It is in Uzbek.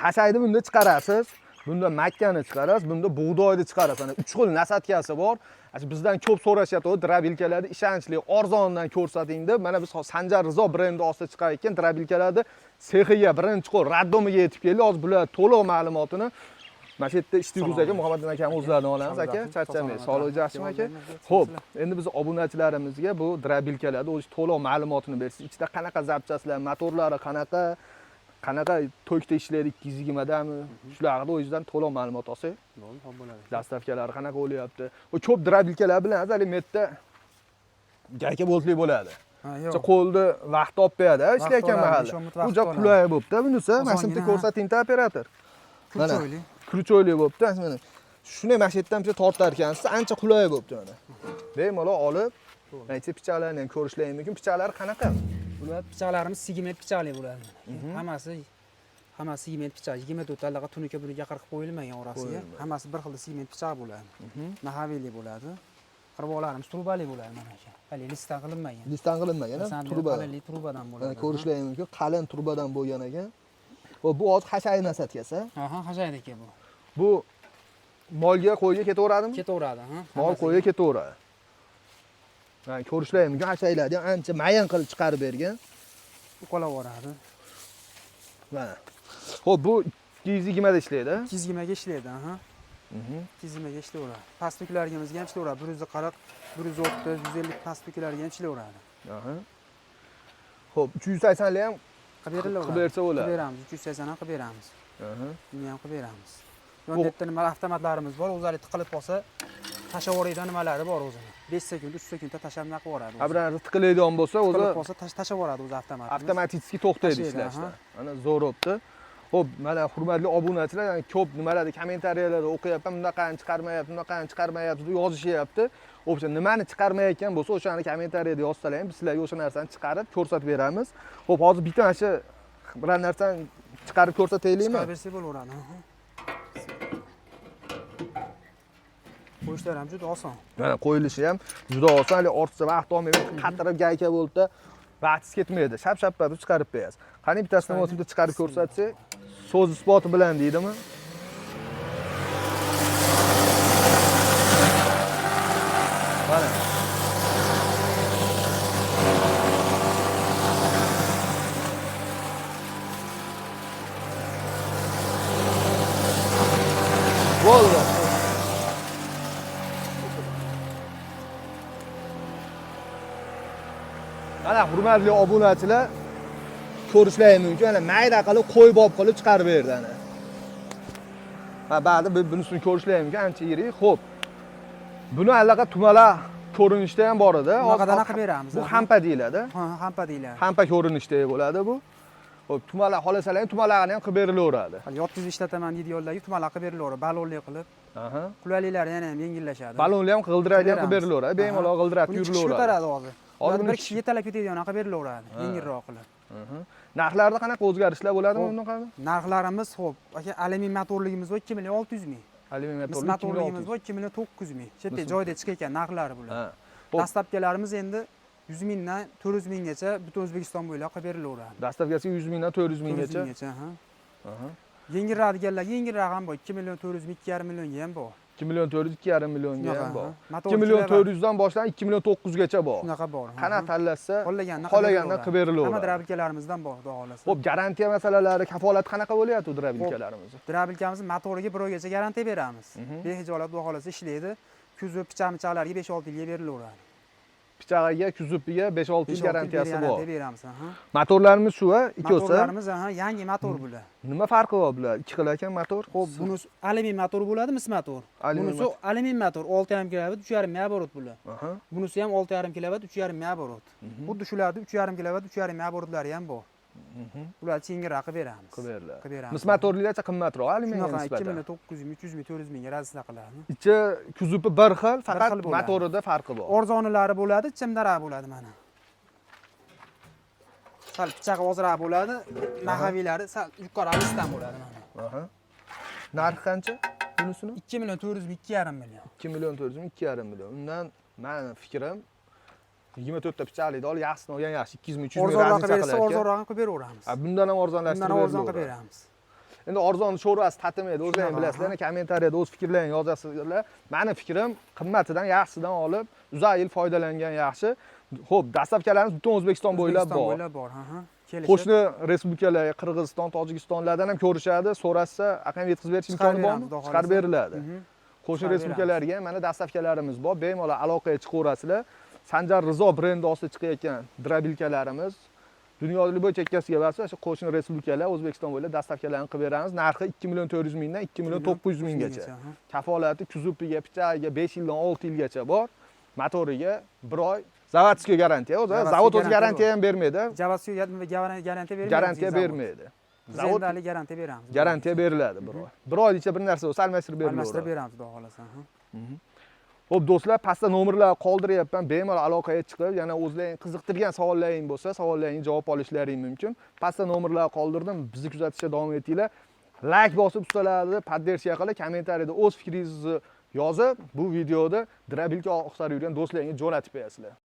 Hashayni bunda chiqarasiz. Bunda makkani chiqarasiz, bunda bug'doyni chiqarasiz. Mana 3 xil nasatkasi bor. Bizdan ko'p so'rashyapti, drabilkalarni ishonchli, arzondan ko'rsating deb. Mana biz Sanjar Rizo brendi ostida chiqayotgan drabilkalarni sexiga birinchi qo'l raddomiga yetib keldi. Hozir bular to'liq ma'lumotini mana shu yerda ishtirguz aka, Muhammadjon akam o'zlaridan olamiz aka. Charchamaysiz. Sog'lik yaxshimi aka? Xo'p, endi biz obunachilarimizga bu drabilkalarni o'zi to'liq ma'lumotini bersiz. Ichida qanaqa zapchastlar, motorlari qanaqa to'kda ishlaydi 220 dami? Shularni o'zidan to'liq ma'lumot olsak. Bo'ladi. Dastavkalari qanaqa bo'lyapti? O ko'p drabilkalar bilan azali metda gayka boltli bo'ladi. O'sha qo'lda vaqt olib beradi, ishlayotgan mahalla. Bu joy qulay bo'pti. Bunisi mana shunday ko'rsating operator. Mana kruchoyli bo'pti. Mana shuni mana shu yerdan bitta tortar ekansiz, ancha qulay bo'pti mana. Bemalol olib, mana shu pichoqlarni ham ko'rishlaring mumkin. Pichoqlari qanaqa? Bular pichoqlarimiz segment pichoqli bo'ladi. Hammasi segment pichoq. 24 tallaga tunuka buniga qirqib qo'yilmagan orasiga. Hammasi bir xil segment pichoq bo'ladi. Nahavili bo'ladi. Qirvoqlarimiz trubali bo'ladi mana shu. Hali listdan qilinmagan. Listdan qilinmagan, truba. Qalin trubadan bo'ladi. Ko'rishlaring mumkin. Qalin trubadan bo'lgan ekan. Va bu hozir hashay nasatkasi. Aha, hashaydiki bu. Bu molga, qo'yga ketaveradimi? Ketaveradi, ha. Mol qo'yga ketaveradi. Mana ko'rishlaring mumkin, hashaylarni ham ancha mayin qilib chiqarib bergan. Qolaveradi. Mana. Xo'p, bu 220 da ishlaydi. 220 ga ishlaydi, aha. 220 ga ishlayveradi. Pastliklarigimizga ham ishlayveradi. 140, 130, 150 pastliklarga ham ishlayveradi. Aha. Xo'p, 380 lar ham qilib bersa bo'ladi. Qilib beramiz, 380 ham qilib beramiz. Aha. Buni ham qilib beramiz. Yonda nima avtomatlarimiz bor, o'zlari tiqilib qolsa, tashavoraydigan nimalari bor o'zini. 5 sekund, 3 sekundda tashamlab qo'yadi. Abrani tiqilaydigan bo'lsa, o'zi tiqilib qolsa tashavoradi o'zi avtomat. Avtomatik to'xtaydi ishlashda. Mana zo'r bo'pti. Xo'p, mana hurmatli obunachilar, yani ko'p nimalarni kommentariyalarda o'qiyapman, bunaqani chiqarmayapti deb yozishyapti. O'sha nimani chiqarmayotgan bo'lsa, o'shani kommentariyada yozsalar ham biz sizlarga o'sha narsani chiqarib ko'rsatib beramiz. Xo'p, hozir bitta mana shu biror narsani chiqarib ko'rsataylikmi? Chiqarib bersak bo'laveradi. Qo'yishlar ham juda oson. Mana qo'yilishi ham juda oson. Hali ortsa vaqt olmaydi, qatirib gayka bo'lsa, vaqtingiz ketmaydi. Shap-shappa chiqarib berasiz. Qani bittasini o'zimda chiqarib ko'rsatsak, so'z isboti bilan deydimi? Mana. Bo'ldi. Mana hurmatli obunachilar, ko'rishlaring mumkin. Mana mayda qilib, qo'y bob qilib chiqarib berdi ana. Ha, ba'zi bunisini ko'rishlaring mumkin, ancha yirik. Xo'p. Buni allaqa tumalar ko'rinishda ham bor edi. Bunaqadan qilib beramiz. Bu hampa deyiladi. Ha, hampa deyiladi. Hampa ko'rinishda bo'ladi bu. Xo'p, tumalar xolasalar ham tumalarni ham qilib berilaveradi. Hali yotqizib ishlataman deydiganlarga tumalar qilib berilaveradi, balonli qilib. Aha. Qulayliklari yana ham yengillashadi. Balonli ham g'ildirakli ham qilib berilaveradi. Bemalol g'ildirak yurilaveradi. Ko'taradi hozir. Hozir bir kishi yetalab ketadigan qilib berilaveradi, yengilroq qilib. Narxlarda qanaqa o'zgarishlar bo'ladimi bunaqa? Narxlarimiz xo'p, aka alyumin motorligimiz bor 2.600.000. Alyumin motorligimiz bor 2.900.000. Shu yerda joyda chiqayotgan narxlari bular. Dastlabkilarimiz endi 100.000 dan 400.000 gacha butun O'zbekiston bo'ylab qilib berilaveradi. Dastlabkisi 100.000 dan 400.000 gacha. 400.000 gacha, ha. Yengilroqlar, yengilroq ham bor, 2.400.000, 2.5 millionga ham bor. 2.400.000, 2.5 millionga ham bor. 2.400.000 dan boshlanib 2.900.000 gacha bor. Shunaqa bor. Qanaqa tanlasa, qolagandan qilib berilaveradi. Hamma drabilkalarimizdan bor, xudo xolasa. Xo'p, garantiya masalalari, kafolat qanaqa bo'lyapti drabilkalarimiz? Drabilkamiz motoriga 1 oygacha garantiya beramiz. Behijolat, xudo xolasa ishlaydi. Kuzov pichoq-michoqlarga 5-6 yilga berilaveradi. Pichog'iga, kuzupiga 5-6 yil garantiyasi bor. Garantiya beramiz, ha. Motorlarimiz shu, ikkosi. Motorlarimiz, ha, yangi motor bular. Nima farqi bor bular? 2 xil ekan motor. Xo'p, bunisi alyumin motor bo'ladi, mis motor. Bunisi alyumin motor, 6.5 kW, 3.5 ming оборот bular. Bunisi ham 6.5 kW, 3.5 ming оборот. Xuddi shularda 3.5 kW, 3.5 ming оборотлari ham bor. Bular yengilroq qilib beramiz. Qilib beramiz. Mis motorlarcha qimmatroq, alyuminga nisbatan. 2.900.000, 300.000, 400.000 ga razisa qiladi. Ichi kuzupi bir xil, faqat motorida farqi bor. Arzonlari bo'ladi, chimdaroq bo'ladi mana. Sal pichoq ozroq bo'ladi, nahaviylari sal yuqoriroqdan bo'ladi mana. Narxi qancha bunisini? 2.400.000, 2.5 million. 2.400.000, 2.5 million. Undan meni fikrim 24 ta pichoqlikni olib, yaxshisini olgan yaxshi. 200 ming, 300 ming razisa qiladi. Arzonroq qilib beraveramiz. Bundan ham arzonlashtirib Bundan arzon qilib beramiz. Endi arzonni sho'rvasi tatimaydi, o'zlaring Shunaqa, bilasizlar. Kommentariyada o'z fikrlaringizni yozasizlar. Meni fikrim qimmatdan yaxshisidan olib, uzoq yil foydalangan yaxshi. Xo'p, dastlabkilarimiz butun O'zbekiston bo'ylab bor. bo'ylab bor, ha. Kelishib Qo'shni respublikalar, Qirg'iziston, Tojikistonlardan ham ko'rishadi, so'rashsa, aqam yetkazib berish imkoni bormi? Chiqarib beriladi. Qo'shni respublikalarga ham mana dastlabkilarimiz bor. Bemalol aloqaga chiqaverasizlar. Sanjar Rizo brendi ostida chiqayotgan drabilkalarimiz dunyoda bo'yicha ikkasiga bo'lsa, shu qo'shni respublikalar O'zbekiston bo'ylab dastlabkilarni qilib beramiz. Narxi 2 million 400 mingdan 2 million 900 minggacha. Kafolati kuzupiga, pichagiga 5 yildan 6 yilgacha bor. Motoriga 1 oy zavodskiy garantiya. O'zi zavod o'zi garantiya ham bermaydi. Zavodskiy garantiya bermaydi. Garantiya bermaydi. Zavod garantiya beramiz. Garantiya beriladi 1 oy. 1 oy ichida bir narsa bo'lsa almashtirib beriladi. Almashtirib beramiz, xudo xolasa. Xo'p do'stlar, pastda nomerlar qoldiryapman. Bemalol aloqaga chiqib, yana o'zlaring qiziqtirgan savollaring bo'lsa, savollaringga javob olishlaring mumkin. Pastda nomerlar qoldirdim. Bizni kuzatishda davom etinglar. Like bosib ustalarni poddershiya qilib, kommentariyada o'z fikringizni yozib, bu videoda drabilka oqsar yurgan do'stlaringga jo'natib qo'yasizlar.